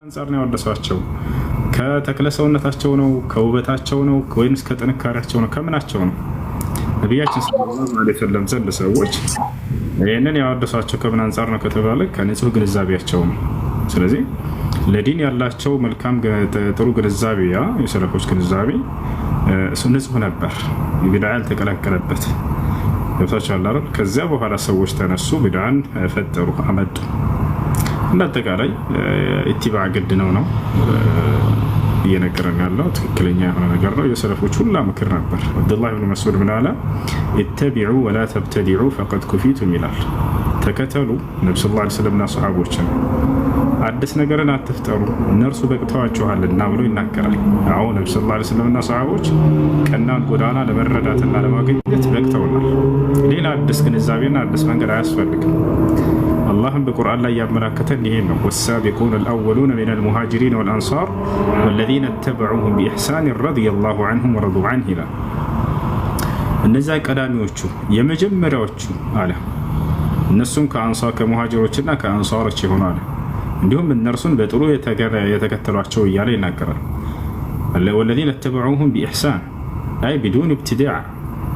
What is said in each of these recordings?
አንጻር ነው ያወደሷቸው? ከተክለ ሰውነታቸው ነው? ከውበታቸው ነው? ወይንስ ከጥንካሬያቸው ነው? ከምናቸው ነው? ነቢያችን ሰለላሁ ዐለይሂ ወሰለም ዘንድ ሰዎች ይህንን ያወደሷቸው ከምን አንጻር ነው ከተባለ ከንጹህ ግንዛቤያቸው ነው። ስለዚህ ለዲን ያላቸው መልካም ጥሩ ግንዛቤ፣ ያ የሰለፎች ግንዛቤ እሱ ንጹህ ነበር፣ ቢድዓ ያልተቀላቀለበት ገብታችኋል አይደል? ከዚያ በኋላ ሰዎች ተነሱ፣ ቢድዓን ፈጠሩ፣ አመጡ። እንዳጠቃላይ ኢትባዕ ግድ ነው እየነገረን ያለው ትክክለኛ የሆነ ነገር ነው። የሰለፎች ሁላ ምክር ነበር። አብዱላህ ብን መስዑድ ምን አለ? ኢተቢዑ ወላ ተብተዲዑ ፈቀድ ኩፊቱም ይላል። ተከተሉ ነቢ ሰለላሁ ዐለይሂ ወሰለምና ሰሓቦችን፣ አዲስ ነገርን አትፍጠሩ እነርሱ በቅተዋችኋልና ብሎ ይናገራል። አሁን ነቢ ሰለላሁ ዐለይሂ ወሰለምና ሰሓቦች ቀናን ጎዳና ለመረዳትና ለማግኘት በቅተውናል። ሌላ አዲስ ግንዛቤና አዲስ መንገድ አያስፈልግም። አላህም በቁርአን ላይ ያመላከተን ይሄን ነው። ወሳቢቁነ አልአወሉነ ሚነል ሙሃጅሪን ወልአንሳር ወለዚነ ተበዑሁም ቢኢሕሳን ረዲየላሁ ዐንሁም ወረዱ ዐንሁ ይላል። እነዚያ ቀዳሚዎቹ የመጀመሪያዎቹ አለ፣ እነሱም ከሙሃጅሮችና ከአንሳሮች የሆኑ አለ፣ እንዲሁም እነርሱን በጥሩ የተከተሏቸው እያለ ይናገራል። ወለዚነ ተበዑሁም ቢኢሕሳን አይ ቢዱን ኢብትዳዕ፣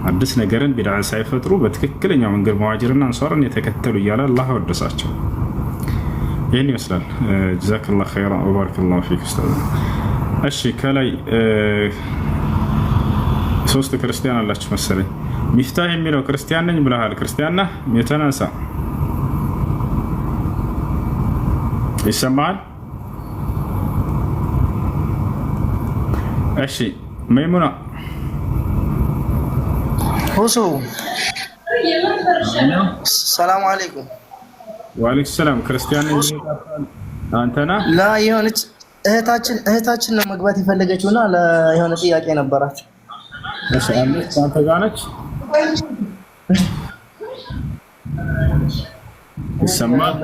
አዲስ ነገርን ቢድዓ ሳይፈጥሩ በትክክለኛው መንገድ መዋጅርና አንሷርን የተከተሉ እያለ አላህ ወደሳቸው። ይህን ይመስላል። ጀዛከላሁ ኸይራ ወባረከላሁ ፊክ ኡስታዝ። እሺ ከላይ ሶስት ክርስቲያን አላችሁ መሰለኝ። ሚፍታህ የሚለው ክርስቲያን ነኝ ብለሃል። ክርስቲያን ነህ? የተነሳ ይሰማል? እሺ መይሙና ሁሱ ሰላም አለይኩም። ወአለይኩም ሰላም። ክርስቲያን ነኝ አንተና? ላ የሆነች እህታችን ነው መግባት የፈለገችውና ለየሆነ ጥያቄ ነበራት። እሺ አለች። አንተ ጋር ነች? ይሰማል?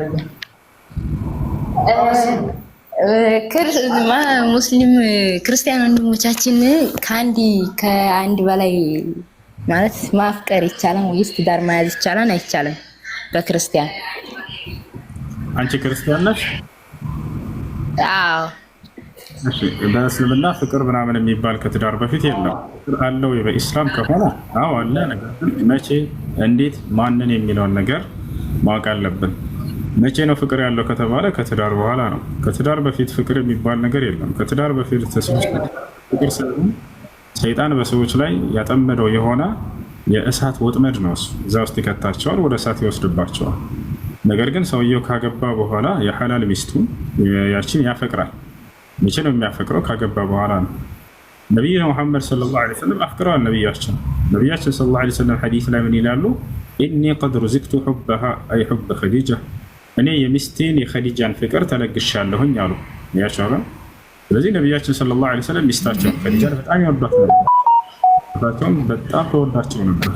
ሙስሊም ክርስቲያን ወንድሞቻችን ከአንድ በላይ ማለት ማፍቀር ይቻላል ወይስ ትዳር መያዝ ይቻላል አይቻልም? በክርስቲያን አንቺ ክርስቲያን ነሽ? አዎ። እሺ በእስልምና ፍቅር ምናምን የሚባል ከትዳር በፊት የለም። ፍቅር አለው በኢስላም ከሆነ አዎ አለ። ነገር ግን መቼ፣ እንዴት፣ ማንን የሚለውን ነገር ማወቅ አለብን። መቼ ነው ፍቅር ያለው ከተባለ ከትዳር በኋላ ነው። ከትዳር በፊት ፍቅር የሚባል ነገር የለም። ከትዳር በፊት ፍቅር ሳይሆን ሰይጣን በሰዎች ላይ ያጠመደው የሆነ የእሳት ወጥመድ ነው። እዛ ውስጥ ይከታቸዋል፣ ወደ እሳት ይወስድባቸዋል። ነገር ግን ሰውየው ካገባ በኋላ የሐላል ሚስቱን ያችን ያፈቅራል። መቼ ነው የሚያፈቅረው? ካገባ በኋላ ነው። ነቢዩ ሙሐመድ ሰለላሁ ዐለይሂ ወሰለም አፍቅረዋል። ነቢያችን ሰለላሁ ዐለይሂ ወሰለም ሐዲስ ላይ ምን ይላሉ? ኢኒ ቀድ ሩዚቅቱ ሑበሃ አይ ሑበ ኸዲጃ፣ እኔ የሚስቴን የኸዲጃን ፍቅር ተለግሻለሁኝ አሉ። ያቻለ ስለዚህ ነቢያችን ሰለላሁ ዐለይሂ ወሰለም ሚስታቸውን ኸዲጃን በጣም ይወዷት ነበር፣ በጣም ተወዳቸው ነበር።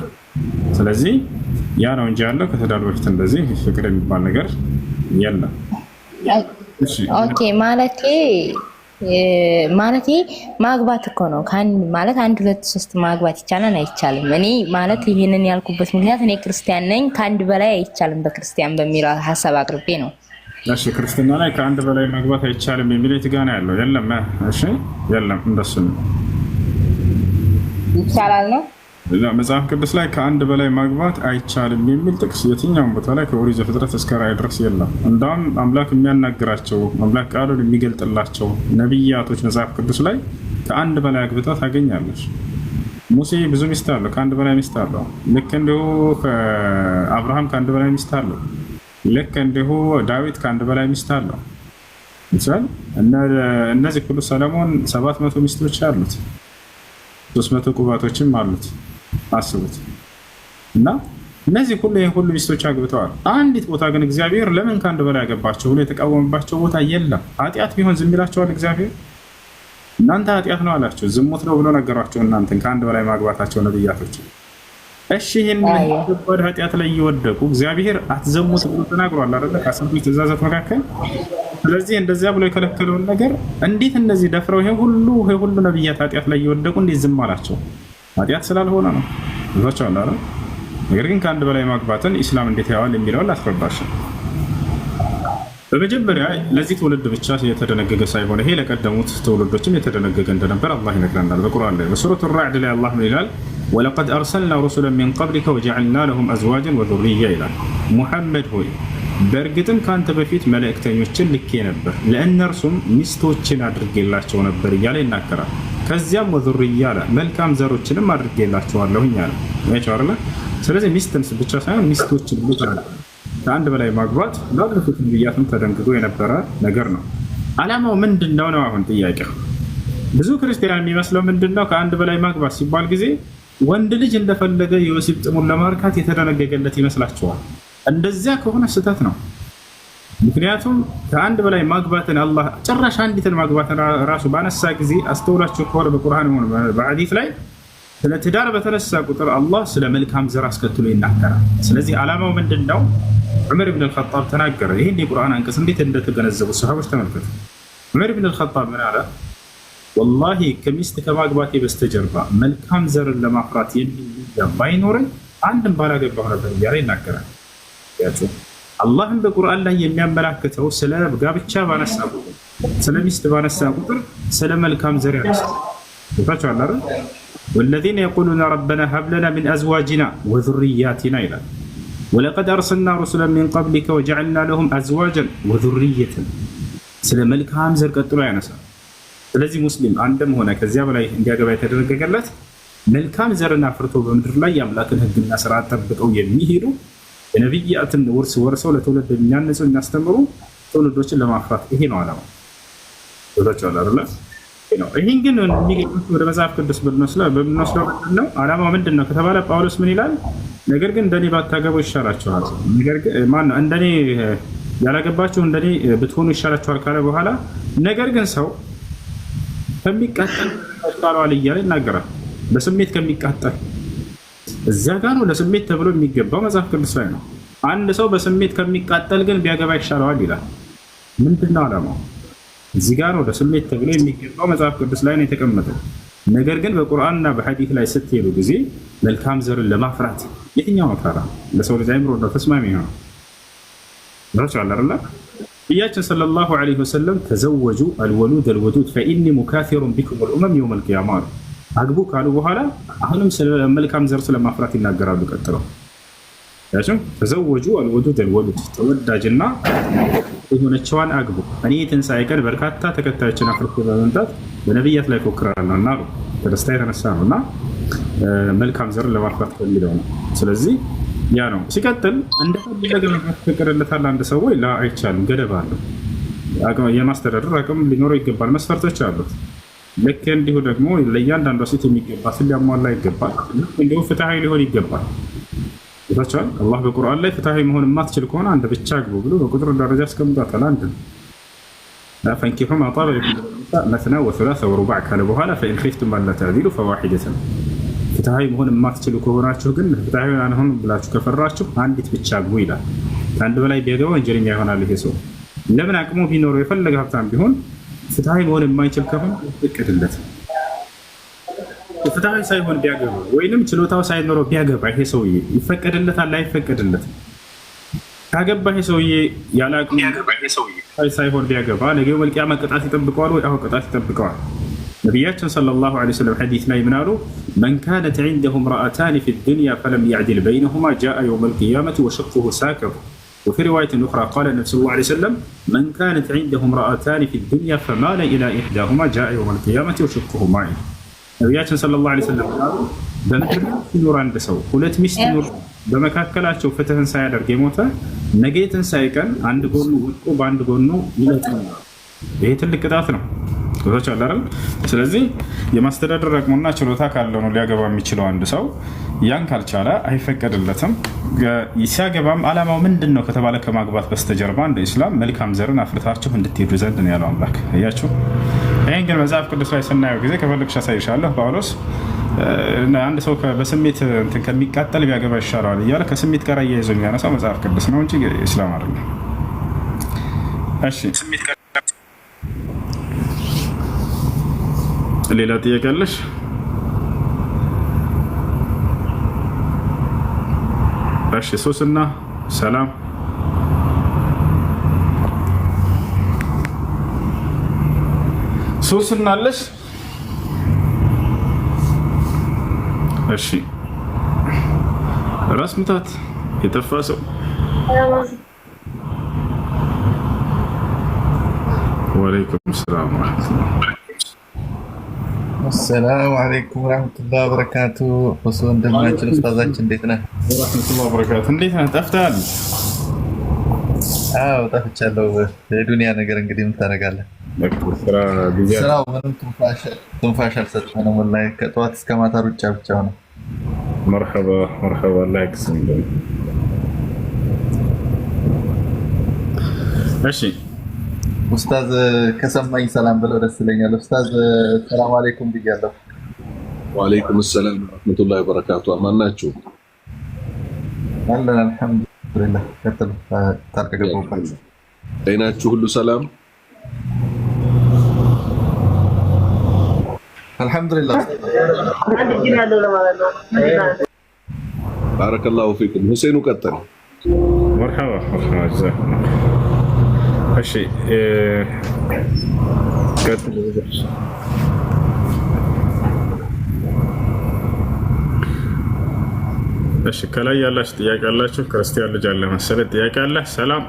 ስለዚህ ያ ነው እንጂ ያለው ከትዳር በፊት እንደዚህ ፍቅር የሚባል ነገር የለም። ኦኬ ማለቴ ማግባት እኮ ነው። ማለት 1 2 3 ማግባት ይቻላል አይቻልም? እኔ ማለት ይሄንን ያልኩበት ምክንያት እኔ ክርስቲያን ነኝ፣ ከአንድ በላይ አይቻልም በክርስቲያን በሚለው ሀሳብ አቅርቤ ነው። እሺ ክርስትና ላይ ከአንድ በላይ ማግባት አይቻልም የሚለው የት ጋር ነው ያለው? የለም። እሺ የለም፣ እንደሱ ነው። ይቻላል ነው መጽሐፍ ቅዱስ ላይ ከአንድ በላይ ማግባት አይቻልም የሚል ጥቅስ የትኛውም ቦታ ላይ ከኦሪት ዘፍጥረት እስከ ራዕይ ድረስ የለም። እንዳውም አምላክ የሚያናግራቸው አምላክ ቃሉን የሚገልጥላቸው ነቢያቶች መጽሐፍ ቅዱስ ላይ ከአንድ በላይ አግብታ ታገኛለች። ሙሴ ብዙ ሚስት አለው፣ ከአንድ በላይ ሚስት አለው። ልክ እንዲሁ አብርሃም ከአንድ በላይ ሚስት አለው። ልክ እንዲሁ ዳዊት ከአንድ በላይ ሚስት አለው። እነዚህ ሁሉ ሰለሞን 700 ሚስቶች አሉት፣ 300 ቁባቶችም አሉት። አስቡት። እና እነዚህ ሁሉ ሚስቶች አግብተዋል። አንዲት ቦታ ግን እግዚአብሔር ለምን ከአንድ በላይ ያገባቸው ብሎ የተቃወመባቸው ቦታ የለም። ኃጢአት ቢሆን ዝም ይላቸዋል እግዚአብሔር? እናንተ ኃጢአት ነው አላቸው፣ ዝሙት ነው ብሎ ነገሯቸው። እናንተን ከአንድ በላይ ማግባታቸው ነብያቶች። እሺ ይህን ከባድ ኃጢአት ላይ እየወደቁ እግዚአብሔር አትዘሙት ብሎ ተናግሯል አይደለ? ከ10 ትእዛዛት መካከል። ስለዚህ እንደዚያ ብሎ የከለከለውን ነገር እንዴት እነዚህ ደፍረው ይሄ ሁሉ ነብያት ኃጢአት ላይ እየወደቁ እንዴት ዝም አላቸው? ኃጢአት ስላልሆነ ነው። ይዟቸዋል አይደል? ነገር ግን ከአንድ በላይ ማግባትን ኢስላም እንዴት ያዋል የሚለውን ላስረዳሽ። በመጀመሪያ ለዚህ ትውልድ ብቻ የተደነገገ ሳይሆን ይሄ ለቀደሙት ትውልዶችም የተደነገገ እንደነበር አላህ ይነግረናል በቁርአን ላይ። በሱረቱ ራዕድ ላይ አላህ ምን ይላል? ወለቀድ አርሰልና ሩሱለን ሚን ቀብሊከ ወጀዐልና ለሁም አዝዋጀን ወዙርያ ይላል። ሙሐመድ ሆይ በእርግጥም ከአንተ በፊት መልእክተኞችን ልኬ ነበር፣ ለእነርሱም ሚስቶችን አድርጌላቸው ነበር እያለ ይናገራል። ከዚያም ወዙርያ አለ፣ መልካም ዘሮችንም አድርጌላቸዋለሁኝ አለ። ያቻርለ ስለዚህ ሚስትንስ ብቻ ሳይሆን ሚስቶችን ልቀናል ከአንድ በላይ ማግባት ባለፉት ነቢያትም ተደንግጎ የነበረ ነገር ነው። ዓላማው ምንድነው ነው አሁን ጥያቄው። ብዙ ክርስቲያን የሚመስለው ምንድነው ከአንድ በላይ ማግባት ሲባል ጊዜ ወንድ ልጅ እንደፈለገ የወሲብ ጥሙን ለማርካት የተደነገገለት ይመስላችኋል? እንደዚያ ከሆነ ስህተት ነው። ምክንያቱም ከአንድ በላይ ማግባትን አላህ ጭራሽ አንዲትን ማግባትን ራሱ ባነሳ ጊዜ አስተውላችሁ ከሆነ በቁርአን ሆነ በሐዲስ ላይ ስለ ትዳር በተነሳ ቁጥር አላህ ስለ መልካም ዘር አስከትሎ ይናገራል። ስለዚህ ዓላማው ምንድነው? ዑመር ብን አልኸጣብ ተናገረ። ይህን የቁርአን አንቀጽ እንዴት እንደተገነዘቡ ሰሃቦች ተመልከቱ። ዑመር ብን አልኸጣብ ምን አለ? ወላሂ ከሚስት ከማግባቴ በስተጀርባ መልካም ዘርን ለማፍራት የሚል ባይኖረኝ አንድም ባላገባሁ ነበር እያለ ይናገራል። ያቸው አላህም በቁርአን ላይ የሚያመላክተው ስለ ጋብቻ ባነሳ ቁጥር ስለ ሚስት ባነሳ ቁጥር ስለ መልካም ዘር ያነሳል። ታቻለ አይደል? والذين يقولون ربنا هب لنا من ازواجنا وذرياتنا ይላል። ولقد ارسلنا رسلا من قبلك وجعلنا لهم ازواجا وذرية ስለ መልካም ዘር ቀጥሎ ያነሳል። ስለዚህ ሙስሊም አንድም ሆነ ከዚያ በላይ እንዲያገባ የተደረገለት መልካም ዘርን አፍርቶ በምድር ላይ የአምላክን ሕግና ስርዓት ጠብቀው የሚሄዱ የነቢያትን ውርስ ወርሰው ለትውልድ የሚያነጹ የሚያስተምሩ ትውልዶችን ለማፍራት ይሄ ነው ዓላማው። ወጣቻለ አይደል? ይሄን ግን ወደ መጽሐፍ ቅዱስ ብንወስደው ነው ዓላማው ምንድነው ከተባለ ጳውሎስ ምን ይላል? ነገር ግን እንደኔ ባታገቡ ይሻላችኋል፣ ነገር ግን ማነው እንደኔ ያላገባችሁ እንደኔ ብትሆኑ ይሻላችኋል ካለ በኋላ ነገር ግን ሰው ከሚቃጠል አስቃሏል እያለ ይናገራል። በስሜት ከሚቃጠል እዚያ ጋር ነው ለስሜት ተብሎ የሚገባው መጽሐፍ ቅዱስ ላይ ነው። አንድ ሰው በስሜት ከሚቃጠል ግን ቢያገባ ይሻለዋል ይላል። ምንድነው ዓላማው? እዚህ ጋር ነው ለስሜት ተብሎ የሚገባው መጽሐፍ ቅዱስ ላይ ነው የተቀመጠው። ነገር ግን በቁርአንና በሐዲስ ላይ ስትሄዱ ጊዜ መልካም ዘርን ለማፍራት የትኛው መፍራራ ለሰው ልጅ አይምሮ ነው ተስማሚ ነው ነው አይደል? ነቢያችን ሰለላሁ ዐለይሂ ወሰለም ተዘወጁ አልወሉድ አልወዱድ ፈኢኒ ሙካሲሩን ቢኩም ወልኡመም የውመል ቂያማ አግቡ ካሉ በኋላ አሁንም ስለ መልካም ዘር ስለማፍራት ይናገራሉ። ቀጥለው ያቸው ተዘወጁ አልወዱድ አልወሉድ ተወዳጅና የሆነችዋን አግቡ፣ እኔ የትንሣኤ ቀን በርካታ ተከታዮችን አፍርቶ በመምጣት በነቢያት ላይ ፎክራለሁ እና ነው በደስታ የተነሳ ነው እና መልካም ዘር ለማፍራት ፈልገው ነው። ስለዚህ ያ ነው። ሲቀጥል እንደፈለገ መፈቀድለታል አንድ ሰው ወይ ላ አይቻልም፣ ገደብ አለው። የማስተዳደር አቅም ሊኖረው ይገባል፣ መስፈርቶች አሉት። ልክ እንዲሁ ደግሞ ለእያንዳንዷ ሴት የሚገባትን ሊያሟላ ይገባል። እንዲሁ ፍትሐዊ ሊሆን ይገባል። ይታቻል አላህ በቁርአን ላይ ፍትሐዊ መሆን የማትችል ከሆነ አንድ ብቻ አግቡ ብሎ በቁጥር ደረጃ አስቀምጧታል። አንድ ፈንኪሑ ማ ጣበ ለኩም መስና ወሱላሰ ወሩባዕ ካለ በኋላ ፈኢን ኺፍቱም አላ ተዕዲሉ ፈዋሒደተን ፍትሐዊ መሆን የማትችሉ ከሆናችሁ ግን ፍትሐዊ አንሆን ብላችሁ ከፈራችሁ አንዲት ብቻ አግቡ ይላል። ከአንድ በላይ ቢያገባ ወንጀለኛ ይሆናል ይሄ ሰው። ለምን አቅሙ ቢኖረው የፈለገ ሀብታም ቢሆን ፍትሐዊ መሆን የማይችል ከሆነ ይፈቀድለት። ፍትሐዊ ሳይሆን ቢያገባ ወይንም ችሎታው ሳይኖረው ቢያገባ ይሄ ሰውዬ ይፈቀድለታል አይፈቀድለትም? ካገባ ይሄ ሰውዬ ያለ አቅሙ ሳይሆን ቢያገባ ነገ መልቂያማ ቅጣት ይጠብቀዋል ወይ? አዎ ቅጣት ይጠብቀዋል። ነቢያችን ሰለላሁ ዐለይሂ ወሰለም ሐዲስ ላይ ምን አሉ? መን ካነት ዐንደሁ እምረአታን ፊ ዱንያ ፈለም ያዕድል በይነሁማ ጃአ የውመል ቂያመቲ ወሸቅሁ ሳከሁ وفي رواية أخرى قال النبي صلى الله عليه وسلم من كانت عنده امرأتان في الدنيا فمال إلى إحداهما جاء يوم القيامة وشقه معي. ነቢያችን ሰለላሁ ዐለይሂ ወሰለም በምድር ሲኖር አንድ ሰው ሁለት ሚስት ኖር በመካከላቸው ፍትህን ሳያደርግ የሞተ ነገ ትንሣኤ ቀን አንድ ጎኑ ወድቆ በአንድ ጎኑ ይለጥማል። ይሄ ትልቅ ቅጣት ነው። ወጣች አይደል? ስለዚህ የማስተዳደር አቅሙና ችሎታ ካለው ነው ሊያገባ የሚችለው አንድ ሰው። ያን ካልቻለ አይፈቀድለትም። ሲያገባም ዓላማው ምንድን ነው ከተባለ ከማግባት በስተጀርባ እንደ ኢስላም መልካም ዘርን አፍርታችሁ እንድትሄዱ ዘንድ ነው ያለው አምላክ። እያችሁ ይህን ግን መጽሐፍ ቅዱስ ላይ ስናየው ጊዜ ከፈለግሽ አሳይሻለሁ። ጳውሎስ አንድ ሰው በስሜት እንትን ከሚቃጠል ቢያገባ ይሻለዋል እያለ ከስሜት ጋር እያይዞ የሚያነሳው መጽሐፍ ቅዱስ ነው እንጂ ኢስላም አይደለም። እሺ ሌላ ጥያቄ አለሽ? እሺ ሶስና ሰላም ሶስናለሽ እሺ ራስ ምታት የጠፋ ሰው ወአለይኩም ሰላም السلام عليكم ورحمة الله وبركاته. وصول دماغي أستاذك እንዴት ነህ? ورحمة الله وبركاته እንዴት ነህ? ጠፍተሃል? አዎ ጠፍቻለሁ። የዱንያ ነገር እንግዲህ ምን ታደርጋለህ? ስራው ምንም ትንፋሽ አልሰጠንም ወላሂ ከጠዋት እስከ ማታ ሩጫ ብቻ ነው። መርሐባ መርሐባ الله يكسم እሺ ኡስታዝ ከሰማኝ ሰላም ብለው ደስ ይለኛል። ኡስታዝ ሰላም አለይኩም ብያለሁ። ወአለይኩም ሰላም ወራህመቱላሂ ወበረካቱ። አማን ናችሁ? አለን አልሐምዱሊላህ። ከተል ታርቀገቡበት አይናችሁ ሁሉ ሰላም? አልሐምዱሊላህ። ባረከላሁ ፊኩም። ሁሴኑ ቀጥል። መርሐባ መርሐባ እሺ ቀጥል። እሺ ከላይ ያላችሁ ጥያቄ አላችሁ? ክርስቲያን ልጅ አለ መሰለህ ጥያቄ አለ? ሰላም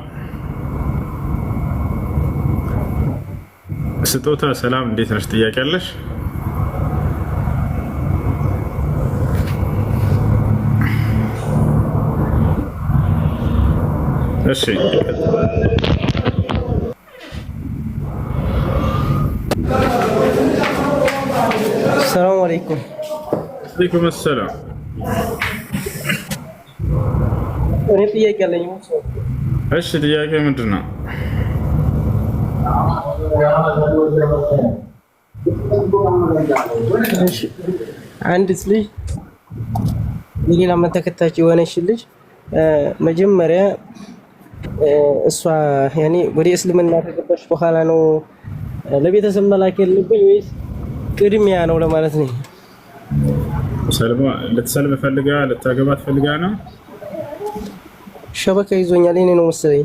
ስጦታ ሰላም እንዴት ነሽ? ጥያቄ አለሽ? እሺ ሰላም አለይኩም። ወአለይኩም ሰላም። እኔ ጥያቄ አለኝ። እሺ ጥያቄ ምንድን ነው? እሺ አንዲት ልጅ የሌላ እምነት ተከታይ የሆነች ልጅ መጀመሪያ እሷ ያኔ ወደ እስልምና ከገባች በኋላ ነው ለቤተሰብ መላክ ያለብኝ ወይስ ቅድሚያ ነው ለማለት ነው? ሰልማ ልትሰልም ፈልጋ ልታገባት ፈልጋ ነው? ሸበካ ይዞኛል እኔ ነው መሰለኝ።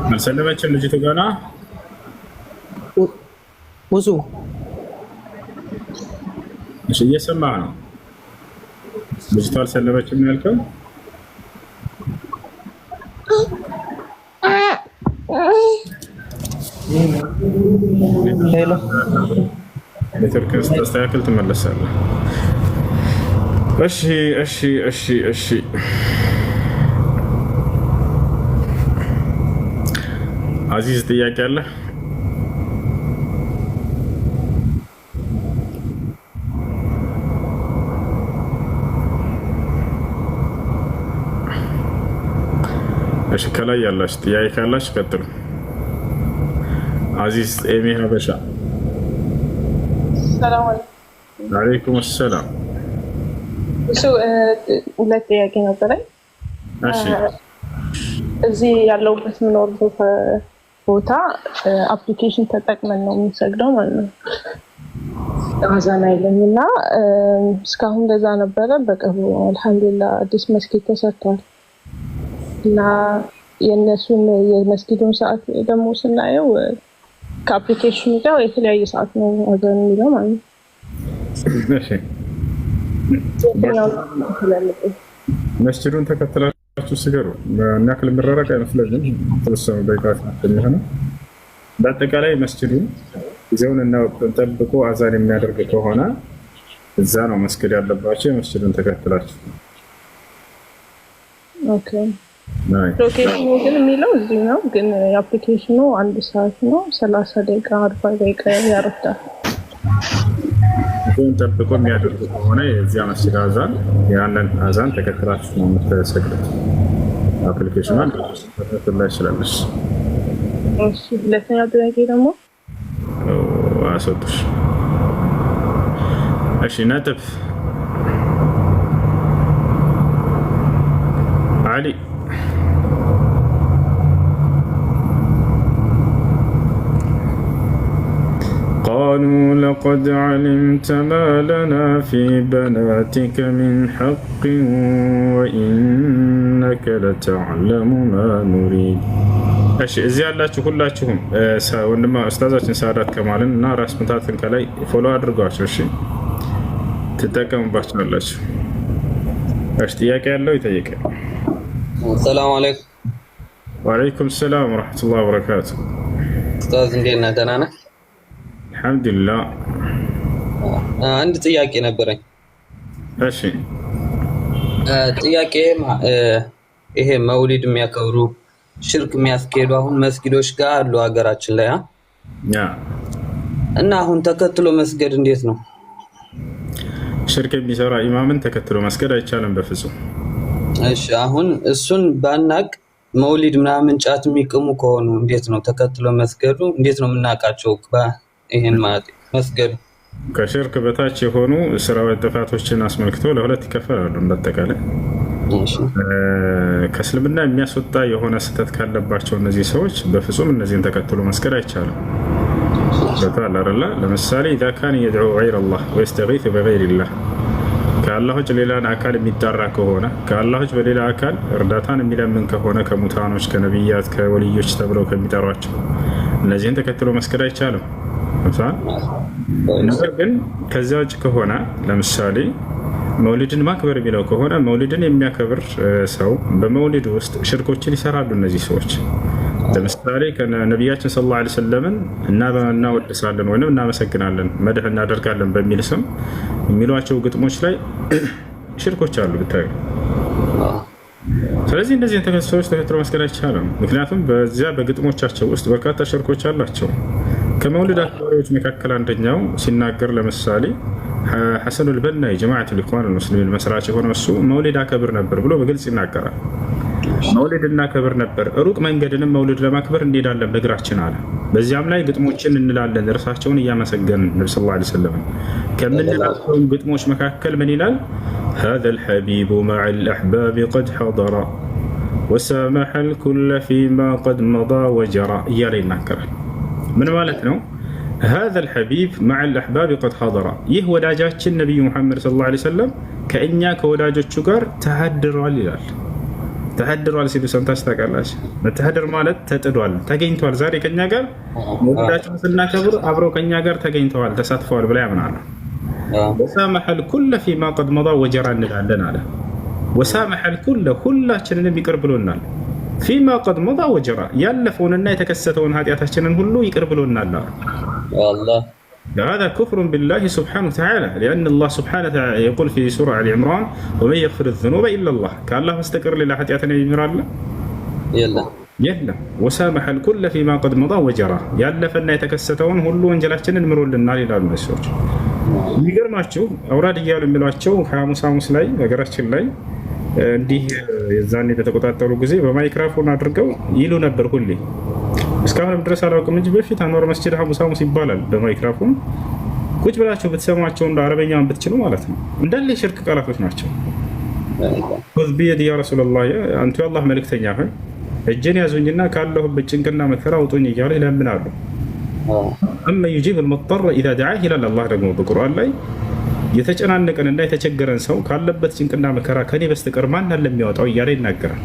አልሰለመችም ልጅቱ ገና? ውሱ እሺ እየሰማህ ነው? ልጅቱ አልሰለመችም ያልከው? ሄሎ ኔትወርክ ተስተካክል ትመለሳለህ። እሺ እሺ እሺ እሺ አዚዝ ጥያቄ አለ? እሺ ከላይ ያላችሁ ጥያቄ ካላችሁ ቀጥሉ። አዚዝ ኤሚ ሀበሻ ሰላም አለይኩም። ወአለይኩም ሰላም። እሱ ሁለት ጥያቄ ነበረኝ። እሺ እዚህ ያለውበት የምኖርበት ቦታ አፕሊኬሽን ተጠቅመን ነው የምንሰግደው ማለት ነው። አዛን አይለኝ እና እስካሁን እንደዛ ነበረ። በቅርቡ አልሐምዱሊላህ አዲስ መስጊድ ተሰርቷል እና የእነሱን የመስጊዱን ሰዓት ደግሞ ስናየው ከአፕሊኬሽኑ ጋር የተለያየ ሰዓት ነው አዛን የሚለው ማለት ነው። እሺ መስጂዱን ተከትላችሁ ስገሩ እና ያክል መራራቅ አይመስለኝም። ተወሰኑ ደቂቃዎች ናቸው የሚሆነው። በአጠቃላይ መስጂዱን ጊዜውን እና ወቅቱን ጠብቆ አዛን የሚያደርግ ከሆነ እዛ ነው መስጊድ ያለባቸው። የመስጂዱን ተከትላችሁ ኦኬ። ሎኬሽኑ ግን የሚለው እዚህ ነው፣ ግን የአፕሊኬሽኑ 1 ሰዓት ነው 30 ደቂቃ 40 ደቂቃ ያረፍዳል። ጊዜውን ጠብቆ የሚያደርግ ከሆነ የዚያ መስጂድ አዛን ያንን አዛን ተከትላችሁ ነው የምትሰግዱት። አፕሊኬሽኑ ላይ ይችላለች። እሺ ሁለተኛው ጥያቄ ደግሞ አሰጡሽ። እሺ ነጥብ አሊ قالوا لقد علمت ما لنا في بناتك من حق وإنك لتعلم ما نريد. እሺ እዚህ ያላችሁ ሁላችሁም ወንድማ ኡስታዛችን ሳዳት ከማልን እና ራስ ምታትን ከላይ ፎሎ አድርጓቸው። እሺ ትጠቀሙባችኋላችሁ። እሺ ጥያቄ ያለው ይጠይቃል። ሰላም አለይኩም። ወአለይኩም ሰላም ወራህመቱላሂ ወበረካቱ። ኡስታዝ እንዴት ነህ? ደህና ነህ? አልሐምዱሊላህ። አንድ ጥያቄ ነበረኝ። እሺ ጥያቄ ይሄ መውሊድ የሚያከብሩ ሽርክ የሚያስኬዱ አሁን መስጊዶች ጋር አሉ ሀገራችን ላይ እና አሁን ተከትሎ መስገድ እንዴት ነው? ሽርክ የሚሰራ ኢማምን ተከትሎ መስገድ አይቻልም በፍጹም። እሺ አሁን እሱን ባናቅ መውሊድ ምናምን ጫት የሚቅሙ ከሆኑ እንዴት ነው ተከትሎ መስገዱ? እንዴት ነው የምናውቃቸው? ይሄን ማለት መስገዱ ከሽርክ በታች የሆኑ ስራዊ ጥፋቶችን አስመልክቶ ለሁለት ይከፈላሉ። እንደተጠቃላይ ከእስልምና የሚያስወጣ የሆነ ስህተት ካለባቸው እነዚህ ሰዎች በፍጹም እነዚህን ተከትሎ መስገድ አይቻልም። በታል አይደለ? ለምሳሌ ኢዛ ካን የድዑ ገይረላህ ወየስተጊሱ በገይሪላህ ከአላህ ውጭ ሌላን አካል የሚጣራ ከሆነ ከአላህ ውጭ በሌላ አካል እርዳታን የሚለምን ከሆነ ከሙታኖች፣ ከነቢያት፣ ከወልዮች ተብለው ከሚጠሯቸው እነዚህን ተከትሎ መስገድ አይቻልም። ነገር ግን ከዚያ ውጭ ከሆነ ለምሳሌ መውሊድን ማክበር የሚለው ከሆነ መውሊድን የሚያከብር ሰው በመውሊድ ውስጥ ሽርኮችን ይሰራሉ እነዚህ ሰዎች። ለምሳሌ ነቢያችን ሰለላሁ ዐለይሂ ወሰለምን እናወድሳለን ወይም እናመሰግናለን መድህ እናደርጋለን በሚል ስም የሚሏቸው ግጥሞች ላይ ሽርኮች አሉ ብታዩ። ስለዚህ እነዚህን ሰዎች ተከትሎ መስገድ አይቻልም። ምክንያቱም በዚያ በግጥሞቻቸው ውስጥ በርካታ ሽርኮች አላቸው። ከመውሊድ አክባሪዎች መካከል አንደኛው ሲናገር ለምሳሌ ሐሰኑል በና የጀማዓቱል ኢኽዋን ሙስሊሚን መስራች የሆነ እሱ መውሊድ አከብር ነበር ብሎ በግልጽ ይናገራል። መውሊድ እናከብር ነበር፣ ሩቅ መንገድንም መውሊድ ለማክበር እንሄዳለን በእግራችን አለ። በዚያም ላይ ግጥሞችን እንላለን እርሳቸውን እያመሰገንን ነብዩ ሰለላሁ ዐለይሂ ወሰለም ከምንላቸው ግጥሞች መካከል ምን ይላል? هذا الحبيب مع الأحباب قد حضر وسامح الكل فيما قد مضى وجرى እያለ ይናገራል። ምን ማለት ነው? هذا الحبيب مع الأحباب قد حضر ይህ ወዳጃችን ነብዩ መሐመድ ሰለላሁ ዐለይሂ ወሰለም ከእኛ ከወዳጆቹ ጋር ተሐድሯል ይላል። ተሐድሯል ሲሉ ሰምታችሁ ታውቃላችሁ? መተሐደር ማለት ተጥዷል፣ ተገኝቷል። ዛሬ ከኛ ጋር ወዳጃችን ስናከብር አብረው ከኛ ጋር ተገኝተዋል፣ ተሳትፈዋል ብላ ያምናሉ። وسامح الكل فيما قد مضى وجرى እንላለን አለ። وسامح الكل ሁላችንንም ይቅር ብሎናል። فيما قد مضى وجرى ያለፈውንና የተከሰተውን ኃጢአታችንን ሁሉ ይቅር ብሎናል። والله هذا كفر بالله سبحانه وتعالى لأن الله سبحانه وتعالى يقول في سورة آل عمران ومن يغفر الذنوب إلا الله كالله استقر لله ኃጢአትን የሚምር አለ? የለም። وسامح الكل فيما قد مضى وجرى ያለፈና የተከሰተውን ሁሉ ወንጀላችንን ምሮልናል ይላሉ ሰዎች። የሚገርማችሁ አውራድ እያሉ የሚሏቸው ሐሙስ ላይ ነገራችን ላይ እንዲህ የዛኔ በተቆጣጠሩ ጊዜ በማይክሮፎን አድርገው ይሉ ነበር ሁሌ። እስካሁንም ድረስ አላውቅም እንጂ በፊት አንዋር መስጂድ ሐሙስ ይባላል። በማይክሮፎን ቁጭ ብላችሁ ብትሰሟቸው እንደ አረበኛውን ብትችሉ ማለት ነው እንዳለ የሽርክ ቃላቶች ናቸው። ኹዝ ቢየዲ ያ ረሱላህ አንቱ የአላህ መልእክተኛ ሆይ እጄን ያዙኝና ካለሁበት ጭንቅና መከራ አውጡኝ እያሉ ይለምናሉ። አማ ዩጂብ አልሙጠር ኢዛ ደዓህ ይላል አላህ ደግሞ በቁርአን ላይ የተጨናነቀንና የተቸገረን ሰው ካለበት ጭንቅና መከራ ከኔ በስተቀር ማን አለ የሚያወጣው እያለ ይናገራል።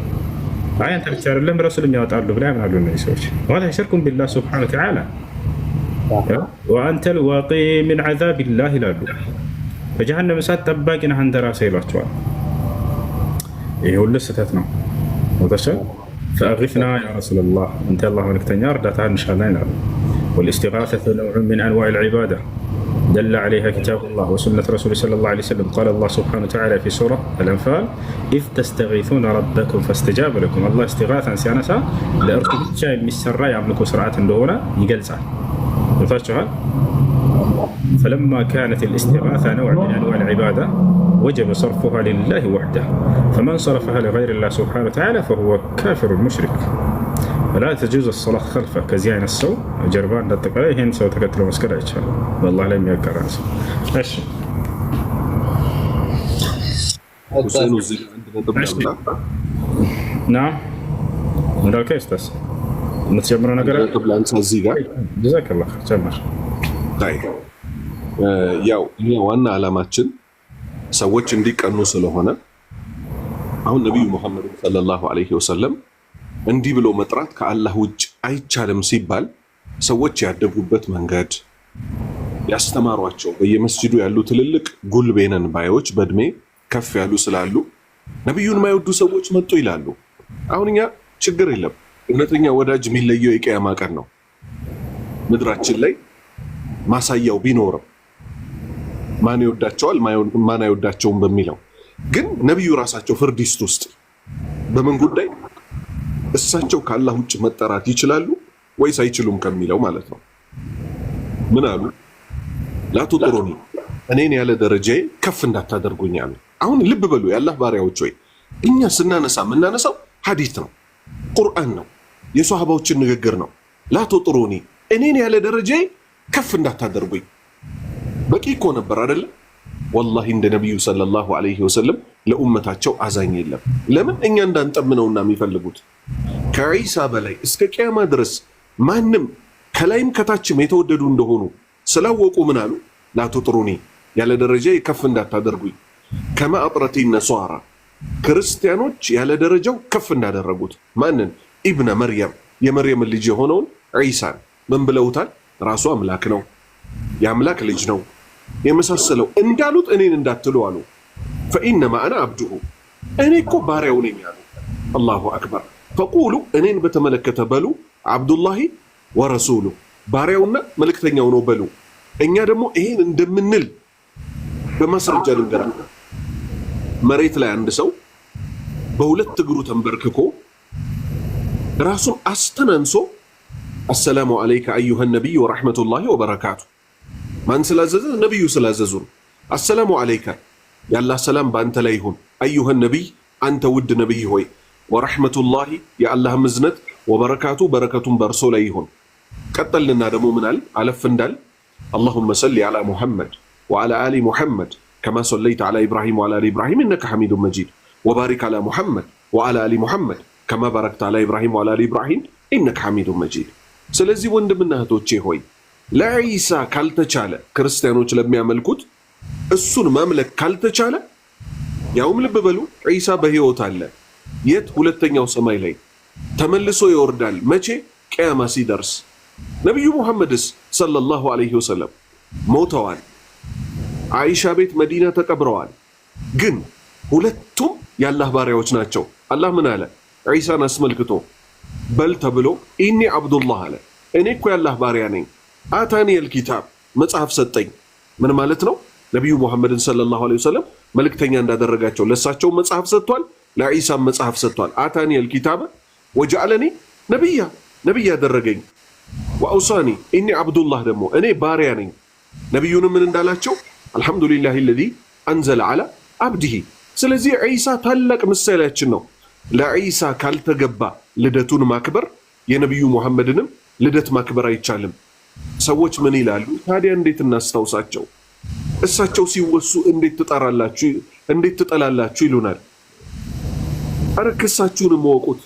አይ አንተ ብቻ አይደለም ረሱልም ያወጣሉ ብላ ያምናሉ እነዚህ ሰዎች። ወላ ሽርኩን ቢላህ ሱብሓነሁ ወተዓላ ወአንተ ልዋቂ ሚን ዐዛቢላህ ይላሉ። በጀሃነም እሳት ጠባቂ ነህ አንተ ራስህ ይሏቸዋል። ይህ ሁሉ ስህተት ነው። ወተሻል ፈአግፍና ያ ረሱለላህ አንተ የአላህ መልእክተኛ እርዳታ እንሻለን ይላሉ። والاستغاثة نوع من أنواع العبادة دل عليها كتاب الله وسنة رسوله صلى الله عليه وسلم. قال الله سبحانه وتعالى في سورة الأنفال إذ تستغيثون ربكم فاستجاب لكم. الله استغاثا سيانسا لأركب شيء من السراء يملكوا سرعة دونة يجلسها يفاشها. فلما كانت الاستغاثة نوع من أنواع العبادة وجب صرفها لله وحده فمن صرفها لغير الله سبحانه وتعالى فهو كافر مشرك. لا تجوز الصلاة خلفه كزيان السوء جربان دتقلي هين سو تكتلو مسكر إيشان والله لا يميكر راسه إيش حسين والزيد عندنا قبل نعم من الكيس بس متجمرنا قرأ قبل أنسى الزيجا جزاك الله خير جمر طيب ያው እኛ ዋና ዓላማችን ሰዎች እንዲቀኑ ስለሆነ አሁን ነብዩ መሐመድ ሰለላሁ ዐለይሂ ወሰለም እንዲህ ብሎ መጥራት ከአላህ ውጭ አይቻልም ሲባል ሰዎች ያደጉበት መንገድ ያስተማሯቸው በየመስጂዱ ያሉ ትልልቅ ጉልቤነን ባዮች በእድሜ ከፍ ያሉ ስላሉ ነብዩን የማይወዱ ሰዎች መጡ ይላሉ። አሁን እኛ ችግር የለም እውነተኛ ወዳጅ የሚለየው የቂያማ ቀን ነው። ምድራችን ላይ ማሳያው ቢኖርም ማን ይወዳቸዋል ማን አይወዳቸውም በሚለው ግን ነብዩ ራሳቸው ፍርዲስት ውስጥ በምን ጉዳይ እሳቸው ከአላህ ውጭ መጠራት ይችላሉ ወይስ አይችሉም ከሚለው ማለት ነው። ምን አሉ? ላ ትጥሩኒ እኔን ያለ ደረጃዬ ከፍ እንዳታደርጉኝ አሉ። አሁን ልብ በሉ የአላህ ባሪያዎች ወይ እኛ ስናነሳ የምናነሳው ሐዲስ ነው፣ ቁርአን ነው፣ የሷሃባዎችን ንግግር ነው። ላ ትጥሩኒ እኔን ያለ ደረጃዬ ከፍ እንዳታደርጉኝ በቂ እኮ ነበር አይደለ? ወላሂ እንደ ነብዩ ሰለላሁ ዐለይሂ ወሰለም ለኡመታቸው አዛኝ የለም። ለምን እኛ እንዳንጠምነውና የሚፈልጉት ከዒሳ በላይ እስከ ቂያማ ድረስ ማንም ከላይም ከታችም የተወደዱ እንደሆኑ ስላወቁ ምን አሉ? ላ ትጥሩኒ ያለ ደረጃዬ ከፍ እንዳታደርጉኝ ከማ አጥረቲ ነሷራ ክርስቲያኖች ያለ ደረጃው ከፍ እንዳደረጉት ማንን? ኢብነ መርየም የመርየም ልጅ የሆነውን ዒሳን ምን ብለውታል? ራሱ አምላክ ነው፣ የአምላክ ልጅ ነው የመሳሰለው እንዳሉት እኔን እንዳትሉ አሉ። ፈኢነማ አና አብዱሁ እኔ እኮ ባሪያው ነኝ አሉ። አላሁ አክበር። ፈቁሉ እኔን በተመለከተ በሉ አብዱላሂ ወረሱሉ ባሪያውና መልእክተኛው ነው በሉ። እኛ ደግሞ ይሄን እንደምንል በማስረጃ ልንገራለን። መሬት ላይ አንድ ሰው በሁለት እግሩ ተንበርክኮ ራሱን አስተናንሶ አሰላሙ አለይከ አዩሃ ነቢይ ወረሕመቱላሂ ወበረካቱ ማን ስላዘዘ? ነቢዩ ስላዘዙን። አሰላሙ አለይከ የአላህ ሰላም በአንተ ላይ ይሁን፣ አዩሃ ነቢይ አንተ ውድ ነቢይ ሆይ፣ ወረሕመቱላሂ የአላህ ምዝነት፣ ወበረካቱ በረከቱን በእርሶ ላይ ይሁን። ቀጠልና ደግሞ ምናል አለፍ እንዳል አላሁመ ሰሊ ዓላ ሙሐመድ ወዓላ አሊ ሙሐመድ ከማ ሰለይተ ዓላ ኢብራሂም ወዓላ አሊ ኢብራሂም ኢነከ ሐሚዱን መጂድ ወባሪክ ዓላ ሙሐመድ ወዓላ አሊ ሙሐመድ ከማ ባረክተ ዓላ ኢብራሂም ወዓላ አሊ ኢብራሂም ኢነከ ሐሚዱን መጂድ። ስለዚህ ወንድምና እህቶቼ ሆይ ለዒሳ ካልተቻለ ክርስቲያኖች ለሚያመልኩት እሱን ማምለክ ካልተቻለ ያውም ልብ በሉ ዒሳ በሕይወት አለ። የት? ሁለተኛው ሰማይ ላይ ተመልሶ ይወርዳል። መቼ? ቅያማ ሲደርስ። ነቢዩ ሙሐመድስ ሰለላሁ ዐለይሂ ወሰለም ሞተዋል። አይሻ ቤት መዲና ተቀብረዋል። ግን ሁለቱም የአላህ ባሪያዎች ናቸው። አላህ ምን አለ? ዒሳን አስመልክቶ በል ተብሎ ኢኒ አብዱላህ አለ። እኔ እኮ የአላህ ባሪያ ነኝ። አታኒ አልኪታብ መጽሐፍ ሰጠኝ። ምን ማለት ነው? ነቢዩ ሙሐመድን ሰለላሁ ዐለይሂ ወሰለም መልእክተኛ እንዳደረጋቸው ለእሳቸው መጽሐፍ ሰጥቷል፣ ለዒሳም መጽሐፍ ሰጥቷል። አታኒ አልኪታብ ወጀዐለኒ ነቢይ ያደረገኝ። ወአውሳኒ ኢኒ አብዱላህ ደግሞ እኔ ባሪያ ነኝ። ነቢዩንም ምን እንዳላቸው አልሐምዱሊላሂ አለዚ አንዘለ ዐላ አብዲሂ። ስለዚህ ዒሳ ታላቅ ምሳሌያችን ነው። ለዒሳ ካልተገባ ልደቱን ማክበር የነቢዩ ሙሐመድንም ልደት ማክበር አይቻልም። ሰዎች ምን ይላሉ ታዲያ? እንዴት እናስታውሳቸው? እሳቸው ሲወሱ እንዴት ትጠራላችሁ፣ እንዴት ትጠላላችሁ ይሉናል። አረ ክሳችሁንም ወቁት።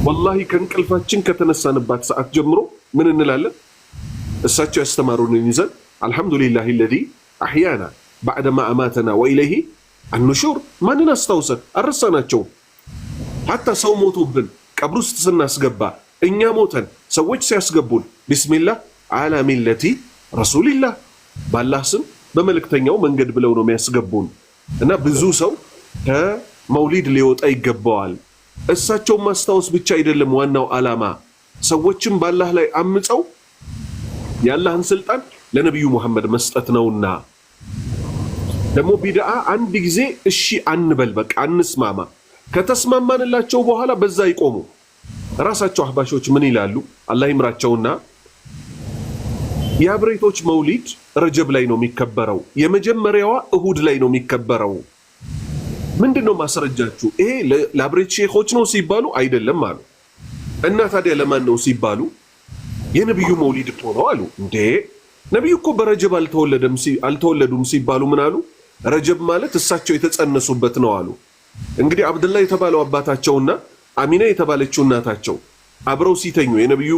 ወላሂ ከእንቅልፋችን ከተነሳንባት ሰዓት ጀምሮ ምን እንላለን? እሳቸው ያስተማሩንን ይዘን አልሐምዱሊላሂ አለዚ አሕያና ባዕደማ አማተና ወኢለይሂ አንሹር። ማንን አስታውሰን አልረሳናቸውም። ሐታ ሰው ሞቶብን ቀብር ውስጥ ስናስገባ እኛ ሞተን ሰዎች ሲያስገቡን ቢስሚላህ አላ ሚለቲ ረሱሊላህ ባላህ ስም በመልእክተኛው መንገድ ብለው ነው የሚያስገቡን። እና ብዙ ሰው ከመውሊድ ሊወጣ ይገባዋል። እሳቸውን ማስታወስ ብቻ አይደለም ዋናው ዓላማ፣ ሰዎችም ባላህ ላይ አምፀው የአላህን ስልጣን ለነቢዩ ሙሐመድ መስጠት ነውና። ደግሞ ቢድዓ አንድ ጊዜ እሺ አንበል፣ በቃ አንስማማ። ከተስማማንላቸው በኋላ በዛ ይቆሙ። ራሳቸው አህባሾች ምን ይላሉ? አላህ ይምራቸውና የአብሬቶች መውሊድ ረጀብ ላይ ነው የሚከበረው፣ የመጀመሪያዋ እሁድ ላይ ነው የሚከበረው። ምንድነው ማስረጃችሁ? ይሄ ለአብሬት ሼኾች ነው ሲባሉ አይደለም አሉ። እና ታዲያ ለማን ነው ሲባሉ የነብዩ መውሊድ እኮ ነው አሉ። እንዴ ነብዩ እኮ በረጀብ አልተወለዱም ሲባሉ ምን አሉ? ረጀብ ማለት እሳቸው የተጸነሱበት ነው አሉ። እንግዲህ አብደላ የተባለው አባታቸውና አሚና የተባለችው እናታቸው አብረው ሲተኙ የነብዩ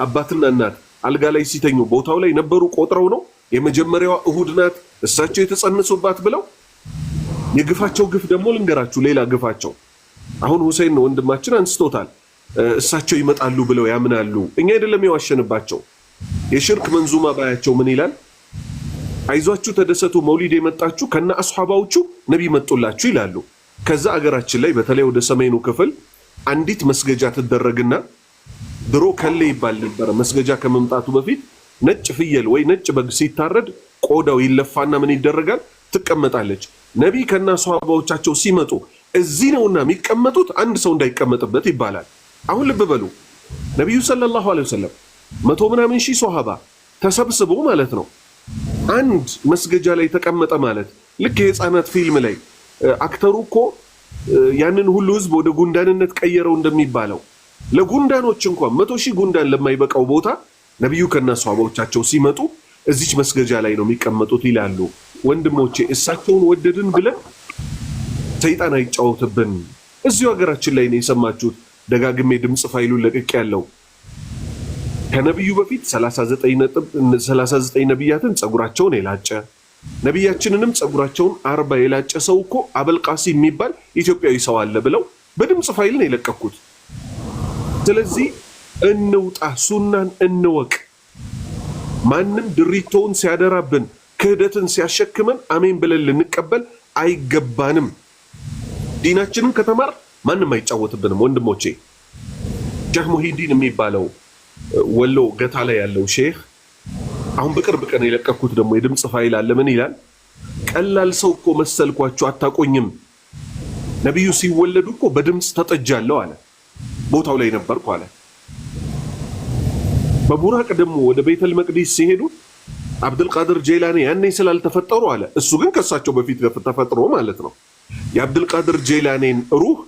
አባትና እናት አልጋ ላይ ሲተኙ ቦታው ላይ ነበሩ ቆጥረው ነው የመጀመሪያዋ እሁድ ናት እሳቸው የተጸነሱባት ብለው። የግፋቸው ግፍ ደግሞ ልንገራችሁ ሌላ ግፋቸው። አሁን ሁሴን ወንድማችን አንስቶታል። እሳቸው ይመጣሉ ብለው ያምናሉ። እኛ አይደለም የዋሸንባቸው። የሽርክ መንዙማ ባያቸው ምን ይላል? አይዟችሁ ተደሰቱ መውሊድ የመጣችሁ ከነ አስሐባዎቹ ነብይ መጡላችሁ ይላሉ። ከዛ አገራችን ላይ በተለይ ወደ ሰሜኑ ክፍል አንዲት መስገጃ ትደረግና ድሮ ከሌ ይባል ነበር። መስገጃ ከመምጣቱ በፊት ነጭ ፍየል ወይ ነጭ በግ ሲታረድ ቆዳው ይለፋና ምን ይደረጋል? ትቀመጣለች። ነብይ ከነ አስሐባዎቻቸው ሲመጡ እዚህ ነውና የሚቀመጡት አንድ ሰው እንዳይቀመጥበት ይባላል። አሁን ልብ በሉ ነብዩ ሰለላሁ ዐለይሂ ወሰለም 100 ምናምን ሺህ ሷሃባ ተሰብስበው ማለት ነው አንድ መስገጃ ላይ ተቀመጠ ማለት ልክ የህፃናት ፊልም ላይ አክተሩ እኮ ያንን ሁሉ ህዝብ ወደ ጉንዳንነት ቀየረው እንደሚባለው ለጉንዳኖች እንኳን 100 ሺህ ጉንዳን ለማይበቃው ቦታ ነብዩ ከነ ሷሃባዎቻቸው ሲመጡ እዚች መስገጃ ላይ ነው የሚቀመጡት ይላሉ። ወንድሞቼ እሳቸውን ወደድን ብለን ሰይጣን አይጫወትብን። እዚሁ ሀገራችን ላይ ነው የሰማችሁት። ደጋግሜ ድምጽ ፋይሉን ለቅቄ ያለው ከነብዩ በፊት 39 ነብያትን ጸጉራቸውን የላጨ ነብያችንንም ጸጉራቸውን 40 የላጨ ሰው እኮ አበልቃሲ የሚባል ኢትዮጵያዊ ሰው አለ ብለው በድምጽ ፋይል ነው የለቀኩት። ስለዚህ እንውጣ፣ ሱናን እንወቅ። ማንም ድሪቶውን ሲያደራብን ክህደትን ሲያሸክመን አሜን ብለን ልንቀበል አይገባንም። ዲናችንን ከተማር ማንም አይጫወትብንም ወንድሞቼ። ሼህ ሙሂዲን የሚባለው ወሎ ገታ ላይ ያለው ሼህ አሁን በቅርብ ቀን የለቀኩት ደግሞ የድምጽ ፋይል አለ። ምን ይላል? ቀላል ሰው እኮ መሰልኳችሁ አታቆኝም። ነብዩ ሲወለዱ እኮ በድምጽ ተጠጃለሁ አለ። ቦታው ላይ ነበርኩ አለ። በቡራቅ ደግሞ ወደ ቤተል መቅዲስ ሲሄዱ አብዱል ቃድር ጄላኒ ያኔ ስላልተፈጠሩ አለ። እሱ ግን ከሳቸው በፊት ተፈጥሮ ማለት ነው። የአብዱል ቃድር ጄላኒን ሩህ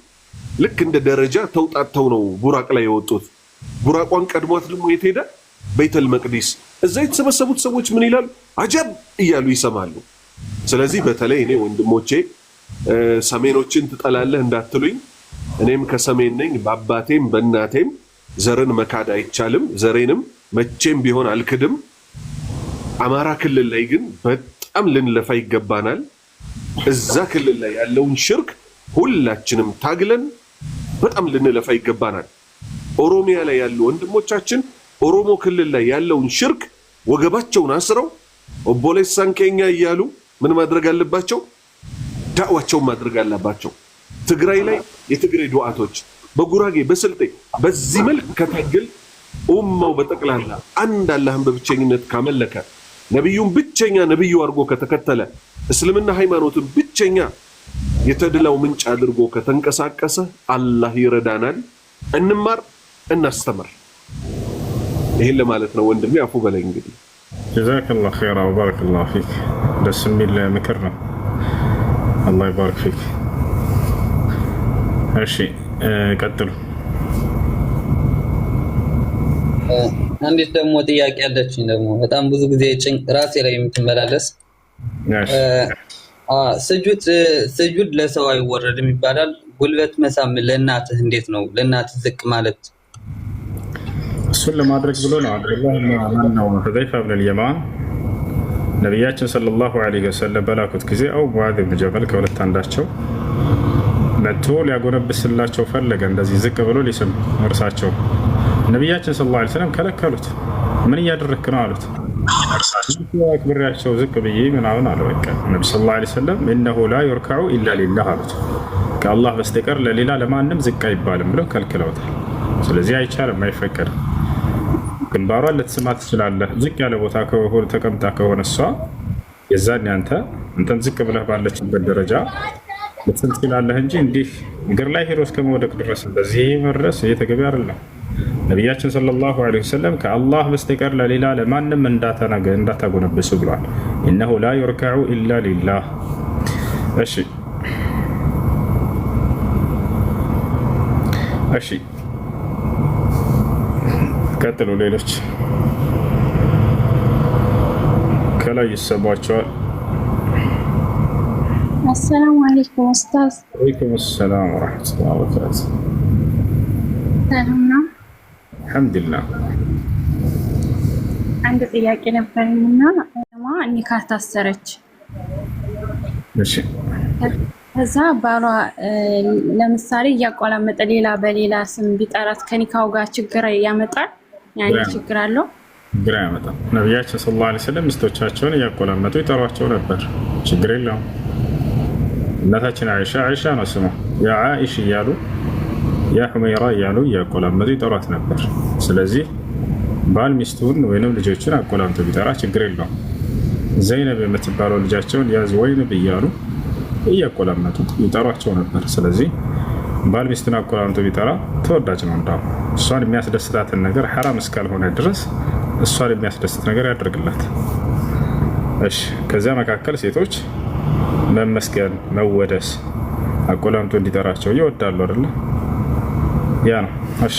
ልክ እንደ ደረጃ ተውጣተው ነው ቡራቅ ላይ የወጡት። ቡራቋን ቀድሟት ደግሞ የት ሄደ? ቤተል መቅዲስ። እዛ የተሰበሰቡት ሰዎች ምን ይላሉ? አጀብ እያሉ ይሰማሉ። ስለዚህ በተለይ እኔ ወንድሞቼ ሰሜኖችን ትጠላለህ እንዳትሉኝ፣ እኔም ከሰሜን ነኝ። በአባቴም በእናቴም ዘርን መካድ አይቻልም። ዘሬንም መቼም ቢሆን አልክድም። አማራ ክልል ላይ ግን በጣም ልንለፋ ይገባናል። እዛ ክልል ላይ ያለውን ሽርክ ሁላችንም ታግለን በጣም ልንለፋ ይገባናል። ኦሮሚያ ላይ ያሉ ወንድሞቻችን ኦሮሞ ክልል ላይ ያለውን ሽርክ ወገባቸውን አስረው ኦቦሌሳን ኬኛ እያሉ ምን ማድረግ አለባቸው? ዳዕዋቸውን ማድረግ አለባቸው። ትግራይ ላይ የትግራይ ዱዓቶች፣ በጉራጌ በስልጤ በዚህ መልክ ከታገል ኡማው በጠቅላላ አንድ አላህን በብቸኝነት ካመለከ ነብዩን ብቸኛ ነብዩ አድርጎ ከተከተለ እስልምና ሃይማኖትን ብቸኛ የተድላው ምንጭ አድርጎ ከተንቀሳቀሰ አላህ ይረዳናል። እንማር፣ እናስተምር። ይሄን ለማለት ነው ወንድሜ። አፉ በላይ እንግዲህ ጀዛከላሁ ኸይራ ወባረከላሁ ፊክ። ደስ የሚል ምክር ነው። አላህ ይባርክ ፊክ። እሺ ቀጥሉ። አንዲት ደግሞ ጥያቄ ያለችኝ ደግሞ በጣም ብዙ ጊዜ ራሴ ላይ የምትመላለስ ስጁድ ለሰው አይወረድም ይባላል። ጉልበት መሳም ለእናትህ እንዴት ነው? ለእናትህ ዝቅ ማለት እሱን ለማድረግ ብሎ ነው አብዱላህ ነው ሁዘይፋ ብን የማን ነቢያችን ሰለላሁ ዐለይሂ ወሰለም በላኩት ጊዜ አው ሙዓዝ ብን ጀበል ከሁለት አንዳቸው መጥቶ ሊያጎነብስላቸው ፈለገ። እንደዚህ ዝቅ ብሎ ሊስም እርሳቸው ነቢያችን ሰለላሁ ዐለይሂ ወሰለም ከለከሉት። ምን እያደረክ ነው አሉት። አክብሬያቸው ዝቅ ብዬ ምናምን አለ። በቃ ነቢ ሰለላሁ ዐለይሂ ወሰለም ኢነሁ ላ ዩርከዑ ኢላ ሊላህ አሉት። ከአላህ በስተቀር ለሌላ ለማንም ዝቅ አይባልም ብለው ከልክለውታል። ስለዚህ አይቻልም፣ አይፈቀድም። ግንባሯን ልትስማ ትችላለህ። ዝቅ ያለ ቦታ ከሆነ ተቀምጣ ከሆነ እሷ የዛን አንተም ዝቅ ብለህ ባለችበት ደረጃ ልትስም ትችላለህ እንጂ እንዲህ እግር ላይ ሄዶ እስከ መውደቅ ድረስ በዚህ መድረስ ተገቢ አይደለም። ነቢያችን ሰለላሁ ዐለይሂ ወሰለም ከአላህ በስተቀር ለሌላ ለማንም እንዳታጎነብሱ ብሏል። ኢነሁ ላ ዩርከዑ ኢላ ሊላህ። እሺ ቀጥሉ። ሌሎች ከላይ ይሰቧቸዋል። አሰላሙ አለይኩም ኡስታዝ። ወአለይኩም ሰላም ወራህመቱላሂ ወበረካቱ። ሰላም ነው? አልሐምዱሊላህ። አንድ ጥያቄ ነበረኝና ኒካ ታሰረች። እሺ ከዛ ባሏ ለምሳሌ እያቆላመጠ ሌላ በሌላ ስም ቢጠራት ከኒካው ጋር ችግር ያመጣል? ያኔ ችግር አለው? ግራ ያመጣል። ነቢያችን ሰለላሁ ዐለይሂ ወሰለም ሚስቶቻቸውን እያቆላመጡ ይጠሯቸው ነበር። ችግር የለውም። እናታችን አይሻ ነው ስሟ። ያ አይሽ እያሉ ያ ሁመይራ እያሉ እያቆላመጡ ይጠሯት ነበር። ስለዚህ ባል ሚስቱን ወይንም ልጆችን አቆላምጦ ቢጠራ ችግር የለውም። ዘይነብ የምትባለው ልጃቸውን ያዝ ወይንብ እያሉ እያቆላመጡ ይጠሯቸው ነበር። ስለዚህ ባል ሚስቱን አቆላምጦ ቢጠራ ተወዳጅ ነው። እንዳው እሷን የሚያስደስታትን ነገር ሐራም እስካልሆነ ድረስ እሷን የሚያስደስት ነገር ያደርግላት። እሺ ከዚያ መካከል ሴቶች መመስገን፣ መወደስ፣ አቆላምጦ እንዲጠራቸው ይወዳሉ አይደል? ያ ነው። እሺ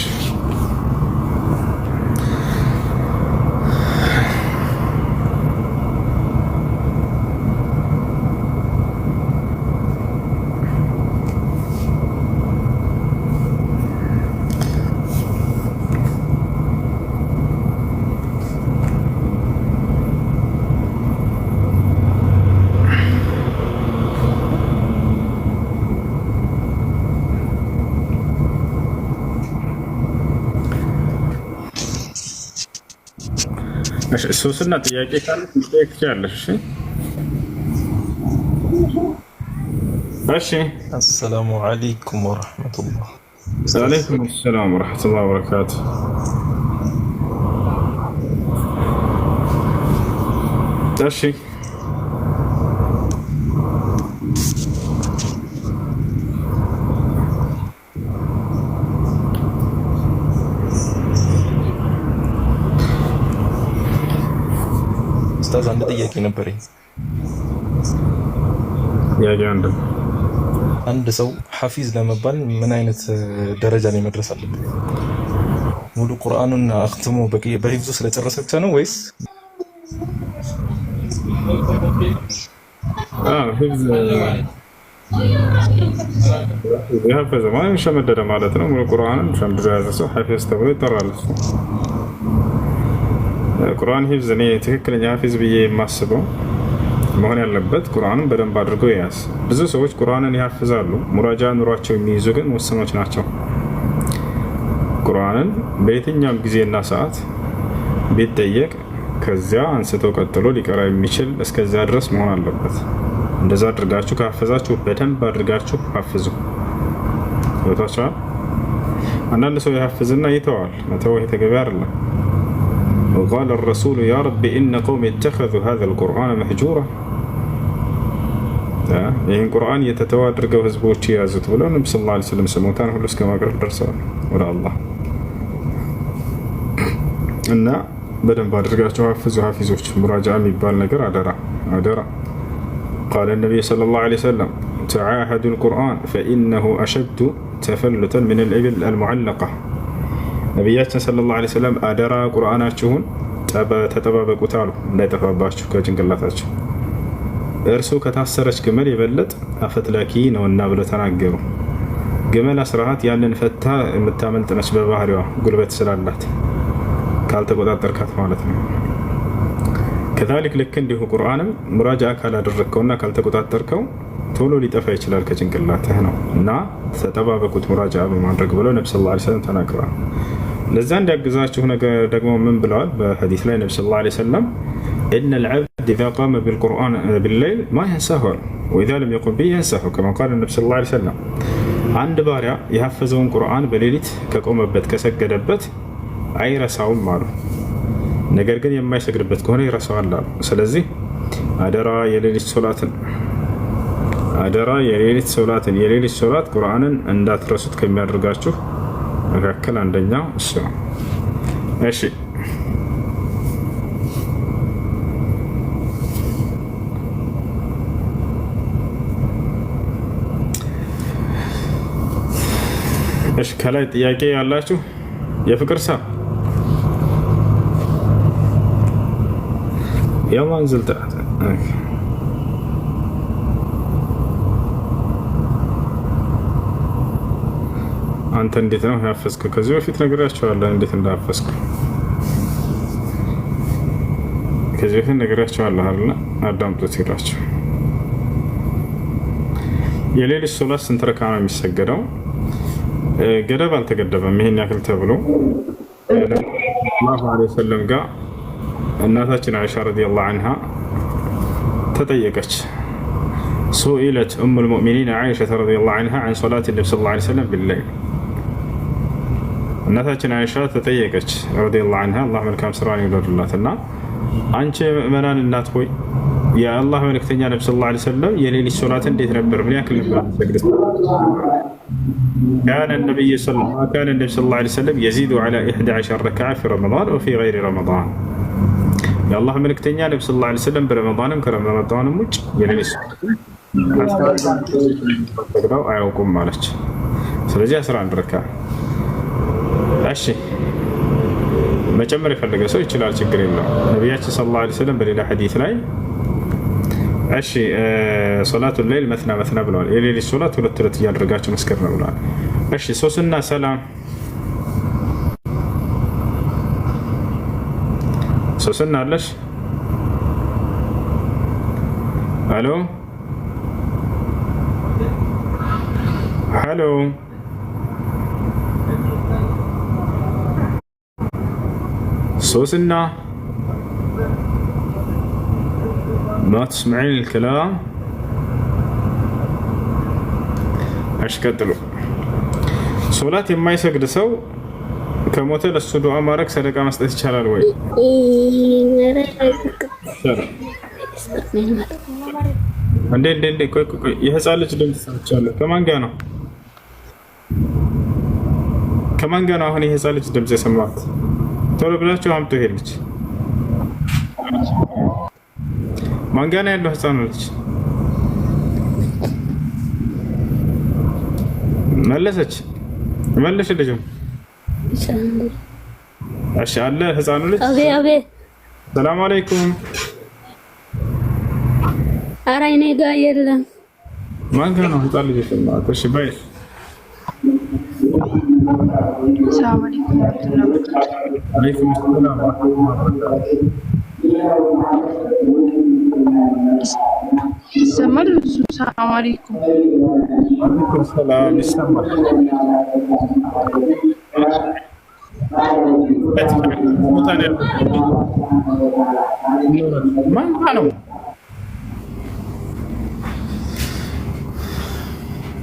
ሶስና ጥያቄ ካለ ጥያቄ ትችላለሽ። እሺ አሰላሙ አለይኩም ወራህመቱላህ። ወአለይኩም ሰላም ወራህመቱላህ ወበረካቱ። እሺ ኡስታዝ አንድ ጥያቄ ነበረኝ። አንድ ሰው ሐፊዝ ለመባል ምን አይነት ደረጃ ላይ መድረስ አለበት? ሙሉ ቁርአኑን አክትሞ በሂፍዙ ስለጨረሰ ብቻ ነው ወይስ ሂፍዝ ያፈዘ ማለት ሸመደደ ማለት ነው? ሙሉ ቁርአንን ሸምድዶ የያዘ ሰው ሐፊዝ ተብሎ ይጠራል። ቁርአን ሂፍዝ እኔ ትክክለኛ ሐፊዝ ብዬ የማስበው መሆን ያለበት ቁርአንን በደንብ አድርገው ያዝ። ብዙ ሰዎች ቁርአንን ያፍዛሉ፣ ሙራጃ ኑሯቸው የሚይዙ ግን ሙስሊሞች ናቸው። ቁርአንን በየትኛውም ጊዜና ሰዓት ቢጠየቅ ከዚያ አንስተው ቀጥሎ ሊቀራ የሚችል እስከዚያ ድረስ መሆን አለበት። እንደዛ አድርጋችሁ ካፈዛችሁ በደንብ አድርጋችሁ አፍዙ። ቦታችኋል። አንዳንድ ሰው ያፍዝና ይተዋል። መተው ተገቢ አይደለም። وقال الرسول يا رب إن قوم اتخذوا هذا القرآن مهجورا ይህን ቁርአን የተተው አድርገው ህዝቦች የያዙት ብለው ነብዩ ሰለላሁ ዐለይሂ ወሰለም ስሞታን ሁሉ እስከ ማቅረብ ደርሰዋል ወደ አላህ። እና በደንብ አድርጋቸው ሐፍዙ። ሐፊዞች ሙራጃ የሚባል ነገር አደራ አደራ። قال النبي صلى الله عليه وسلم تعاهدوا القرآن فإنه أشد تفلتا من الإبل المعلقة ነቢያችን ሰለላሁ ዐለይሂ ወሰለም አደራ ቁርአናችሁን ተጠባበቁት አሉ፣ እንዳይጠፋባችሁ ከጭንቅላታችሁ። እርሱ ከታሰረች ግመል የበለጠ አፈትላኪ ነውና ብለው ተናገሩ። ግመል አስራሃት ያንን ፈታ የምታመልጥ ነች በባህሪዋ ጉልበት ስላላት ካልተቆጣጠርካት ማለት ነው። ከዛሊክ ልክ እንዲሁ ቁርአንም ሙራጃ ካላደረግከውና ካልተቆጣጠርከው ቶሎ ሊጠፋ ይችላል ከጭንቅላትህ ነው። እና ተጠባበቁት ሙራጃ በማድረግ ብለው ነብዩ ሰለላሁ ዐለይሂ ወሰለም ተናግረዋል። ለዛ እንዲያግዛችሁ ነገር ደግሞ ምን ብለዋል በሐዲስ ላይ ነብዩ ሰለላሁ ዐለይሂ ወሰለም إن العبد إذا قام بالقرآن بالليل ما ينساه وإذا لم يقم به ينساه كما قال النبي صلى الله عليه وسلم አንድ ባሪያ የሐፈዘውን ቁርአን በሌሊት ከቆመበት ከሰገደበት አይረሳውም አሉ። ነገር ግን የማይሰግድበት ከሆነ ይረሳዋል አሉ። ስለዚህ አደራ የሌሊት ሶላትን ቁርአንን እንዳትረሱት ከሚያደርጋችሁ መካከል አንደኛው እሱ ነው። እሺ ከላይ ጥያቄ ያላችሁ የፍቅር ሳ يلا نزل تحت. አንተ እንዴት ነው ያፈስከው? ከዚህ በፊት ነግሬያቸዋለሁ እንዴት እንዳፈስከው። ከዚህ በፊት ነግሬያቸዋለሁ አይደል? አዳምጡት ይላቸው። የሌሊት ሶላት ስንት ረካ ነው የሚሰገደው? ገደብ አልተገደበም። ይሄን ያክል ተብሎ ሰለላሁ ዐለይሂ ወሰለም ጋር እናታችን አይሻ ረዲየላሁ ዐንሃ ተጠየቀች። ሱኢለት ኡሙል ሙእሚኒን አይሻ ረዲየላሁ ዐንሃ ዐን ሶላት ነብይ ሰለላሁ ዐለይሂ ወሰለም ቢለይል። እናታችን አይሻ ተጠየቀች ረዲየላሁ ዐንሃ፣ አላህ መልካም ስራን ይውደድላትና አንቺ የምእመናን እናት ሆይ የአላህ መልእክተኛ ነብይ ሰለላሁ ዐለይሂ ወሰለም የሌሊት ሶላት እንዴት ነበር? ምን ያክል ነበር የሚሰግዱት? كان النبي صلى الله عليه وسلم يزيد على 11 ركعة في رمضان وفي غير رمضان. يا الله ملكتني النبي صلى الله عليه وسلم برمضان كرمضان مج የሌሊት ተግዳው አያውቁም ማለች። ስለዚህ 11 ረካ። እሺ መጨመር የፈለገ ሰው ይችላል፣ ችግር የለውም። ነቢያችን ሰለላሁ ዐለይሂ ወሰለም በሌላ ሐዲስ ላይ እሺ ሶላቱ ሌይል መትና መትና ብለዋል። የሌሊት ሶላት ሁለት ሁለት እያደረጋችሁ መስከር ነው ብለዋል። እሺ ሶስና ሰላም ሶስና አለሽ? ሄሎ ሄሎ ሶስና ما تسمعين الكلام؟ أشكتلو صلاة ما يسجد سو كموت للسدوء مارك سرقة مسألة شلال وي عندي كوي يحسالك دم تسمع كمان جانا هني يحسالك دم تسمعت ترى بلا شو عم تهيلك ማን ጋር ነው ያለው? ህፃኑ ልጅ መለሽ ልጅ እሺ አለ ህፃኑ ልጅ አቤት ሰላም አለይኩም። ኧረ እኔ ጋር የለም። ማን ጋር ነው ህፃን ልጅ የሰማሁት? እሺ በይ ሰላም አለይኩም አለይኩም ሰላም ይሰማል? ሰላም አለይኩም ወአለይኩም ሰላም ይሰማል። ማን ነው?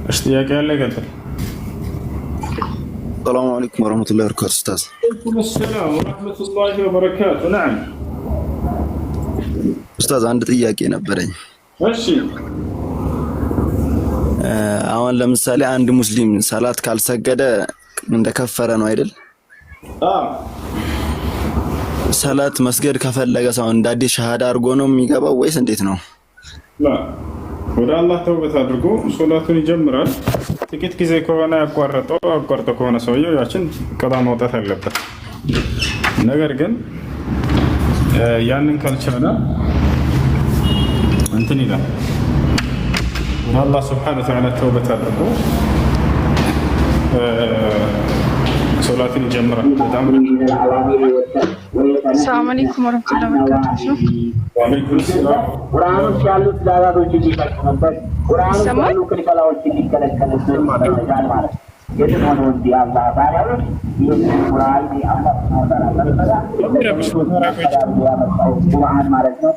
እሺ ጥያቄ ያለ ይቀጥል። ሰላም አለይኩም ወራህመቱላሂ ወበረካቱ ኡስታዝ። ወአለይኩም ሰላም ወራህመቱላሂ ወበረካቱ። ነዓም ኡስታዝ አንድ ጥያቄ ነበረኝ። እሺ አሁን ለምሳሌ አንድ ሙስሊም ሰላት ካልሰገደ እንደከፈረ ነው አይደል? ሰላት መስገድ ከፈለገ ሰው እንደ አዲስ ሸሃዳ አድርጎ ነው የሚገባው ወይስ እንዴት ነው? ወደ አላህ ተውበት አድርጎ ሶላቱን ይጀምራል። ጥቂት ጊዜ ከሆነ አቋርጦ ከሆነ ሰውየው ያችን ቀዳ ማውጣት አለበት። ነገር ግን ያንን ካልቻለ እንትን ይላል ወደ አላህ ሱብሓነሁ ወተዓላ ተውበት አድርጎ ሶላትን ይጀምራል። በጣም ሰላም አለይኩም ወራህመቱላሂ ወበረካቱሁ። ወአለይኩም ሰላም። ቁርአኖች ያሉት ትዕዛዞች እንዲፈጸሙበት ቁርአኖች ያሉ ክልከላዎች እንዲከለከሉበት ይፈልጋል ማለት ነው። የትኛው እንዲ አላህ ባሪያዎች ይህን ቁርአን አላህ ቁርአን ማለት ነው።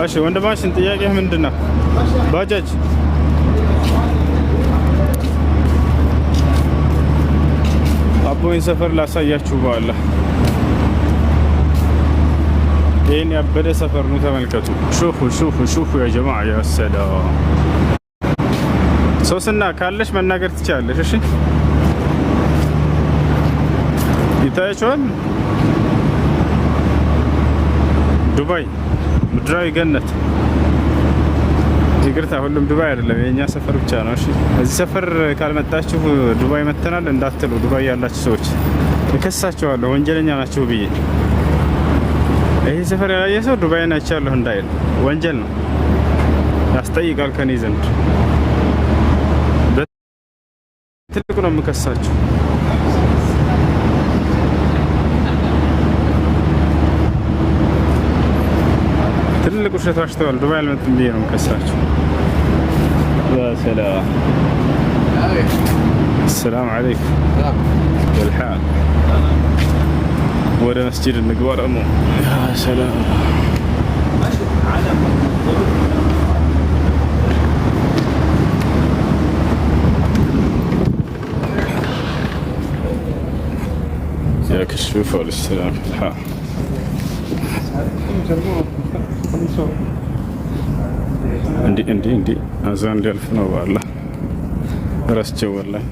እሺ ወንድማችን ጥያቄህ ምንድን ነው? ባጃጅ አቦይን ሰፈር ላሳያችሁ በኋላ ይህን ያበደ ሰፈር ነው። ተመልከቱ። ሹፉ ያ ጀማዓ ያ ሰላም። ሶስና ካለሽ መናገር ትችላለሽ። እሺ ይታያችኋል። ዱባይ ምድራዊ ገነት። ይቅርታ ሁሉም ዱባይ አይደለም፣ የኛ ሰፈር ብቻ ነው። እሺ እዚህ ሰፈር ካልመጣችሁ ዱባይ መተናል እንዳትሉ፣ ዱባይ ያላችሁ ሰዎች እከሳቸዋለሁ ወንጀለኛ ናቸው ብዬ። ይህ ሰፈር ያላየ ሰው ዱባይን አይቻለሁ እንዳይል ወንጀል ነው፣ ያስጠይቃል ከኔ ዘንድ። በትልቁ ነው የምከሳቸው። ትልቅ ውሸት ዋሽተዋል። ዱባይ አልመጡም ብዬ ነው የምከሳቸው። ሰላም السلام عليكم كيف الحال ወደ መስጂድ እንግባ ደግሞ ያ ሰላም يا كشوف والسلام في الحال عندي أذان 1000 ነው والله راسته والله